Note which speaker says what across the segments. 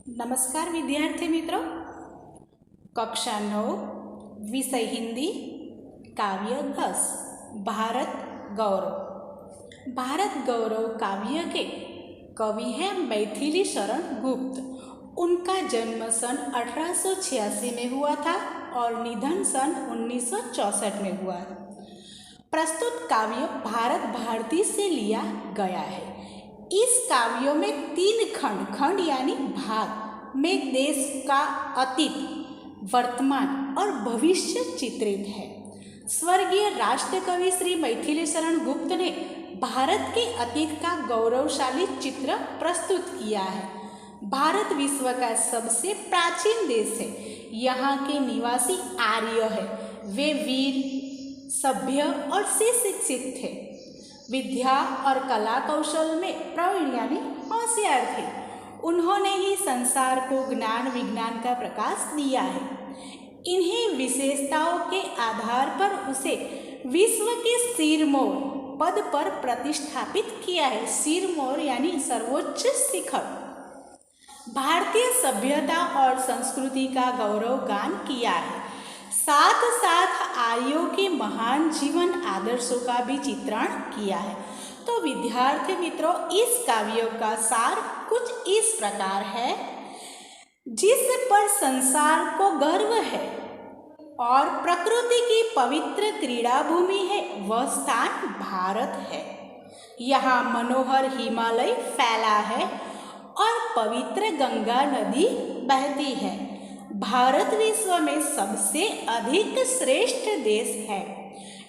Speaker 1: नमस्कार विद्यार्थी मित्रों, कक्षा 9 विषय हिंदी काव्य 10 भारत गौरव। भारत गौरव काव्य के कवि हैं मैथिली शरण गुप्त। उनका जन्म सन 1886 में हुआ था और निधन सन 1964 में हुआ। प्रस्तुत काव्य भारत भारती से लिया गया है। इस काव्यों में 3 खंड यानी भाग में देश का अतीत, वर्तमान और भविष्य चित्रित है। स्वर्गीय राष्ट्र कवि श्री मैथिली शरण गुप्त ने भारत के अतीत का गौरवशाली चित्र प्रस्तुत किया है। भारत विश्व का सबसे प्राचीन देश है। यहाँ के निवासी आर्य है। वे वीर, सभ्य और सुशिक्षित थे। विद्या और कला कौशल में प्रवीण यानी होशियार थे। उन्होंने ही संसार को ज्ञान विज्ञान का प्रकाश दिया है। इन्हीं विशेषताओं के आधार पर उसे विश्व के सिरमौर पद पर प्रतिष्ठापित किया है। सिरमौर यानी सर्वोच्च शिखर। भारतीय सभ्यता और संस्कृति का गौरव गान किया है। साथ साथ आर्यों के महान जीवन आदर्शों का भी चित्रण किया है। तो विद्यार्थी मित्रों, इस काव्य का सार कुछ इस प्रकार है। जिस पर संसार को गर्व है और प्रकृति की पवित्र क्रीड़ा भूमि है, वह स्थान भारत है। यहाँ मनोहर हिमालय फैला है और पवित्र गंगा नदी बहती है। भारत विश्व में सबसे अधिक श्रेष्ठ देश है।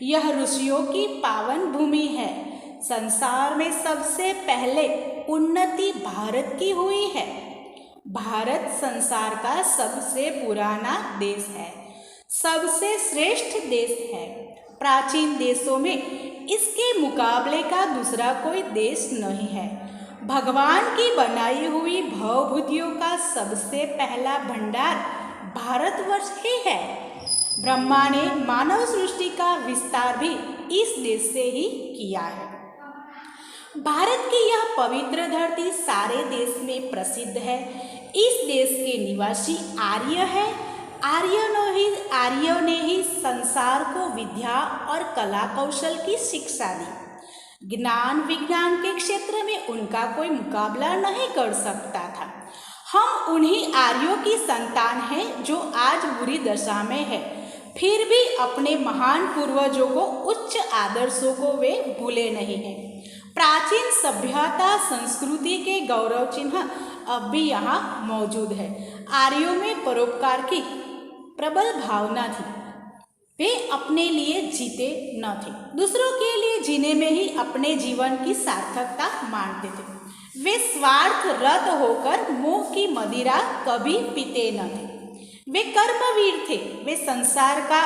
Speaker 1: यह ऋषियों की पावन भूमि है। संसार में सबसे पहले उन्नति भारत की हुई है। भारत संसार का सबसे पुराना देश है, सबसे श्रेष्ठ देश है। प्राचीन देशों में इसके मुकाबले का दूसरा कोई देश नहीं है। भगवान की बनाई हुई भवभूतियों का सबसे पहला भंडार भारतवर्ष ही है। ब्रह्मा ने मानव सृष्टि का विस्तार भी इस देश से ही किया है। भारत की यह पवित्र धरती सारे देश में प्रसिद्ध है। इस देश के निवासी आर्य है। आर्यों ने ही संसार को विद्या और कला कौशल की शिक्षा दी। ज्ञान विज्ञान के क्षेत्र में उनका कोई मुकाबला नहीं कर सकता था। हम उन्हीं आर्यों की संतान हैं जो आज बुरी दशा में है। फिर भी अपने महान पूर्वजों को उच्च आदर्शों को वे भूले नहीं हैं। प्राचीन सभ्यता संस्कृति के गौरव चिन्ह अब भी यहाँ मौजूद है। आर्यों में परोपकार की प्रबल भावना थी। वे अपने लिए जीते न थे, दूसरों के लिए जीने में ही अपने जीवन की सार्थकता मानते थे। वे स्वार्थ रत होकर मोह की मदिरा कभी पीते न थे। वे कर्मवीर थे। वे संसार का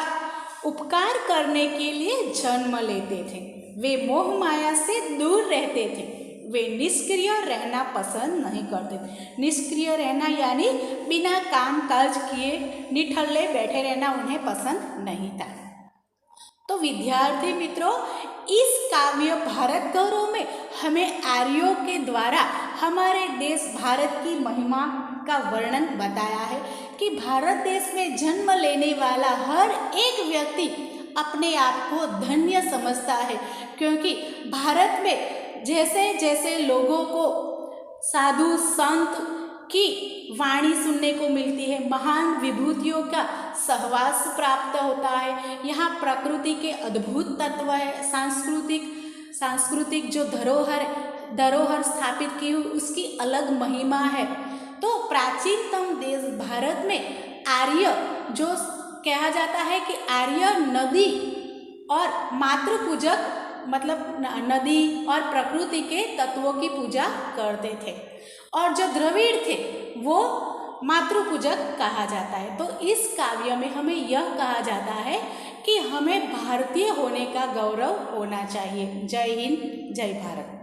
Speaker 1: उपकार करने के लिए जन्म लेते थे। वे मोह माया से दूर रहते थे। वे निष्क्रिय रहना पसंद नहीं करते थे। निष्क्रिय रहना यानी बिना काम काज किए निठल्ले बैठे रहना उन्हें पसंद नहीं था। तो विद्यार्थी मित्रों, इस काव्य भारत गौरव में हमें आर्यों के द्वारा हमारे देश भारत की महिमा का वर्णन बताया है कि भारत देश में जन्म लेने वाला हर एक व्यक्ति अपने आप को धन्य समझता है, क्योंकि भारत में जैसे जैसे लोगों को साधु संत की वाणी सुनने को मिलती है, महान विभूतियों का सहवास प्राप्त होता है। यहाँ प्रकृति के अद्भुत तत्व है। सांस्कृतिक जो धरोहर स्थापित की हुई उसकी अलग महिमा है। तो प्राचीनतम देश भारत में आर्य, जो कहा जाता है कि आर्य नदी और मातृ पूजक, मतलब नदी और प्रकृति के तत्वों की पूजा करते थे, और जो द्रविड़ थे वो मातृ पूजक कहा जाता है। तो इस काव्य में हमें यह कहा जाता है कि हमें भारतीय होने का गौरव होना चाहिए। जय हिंद, जय भारत।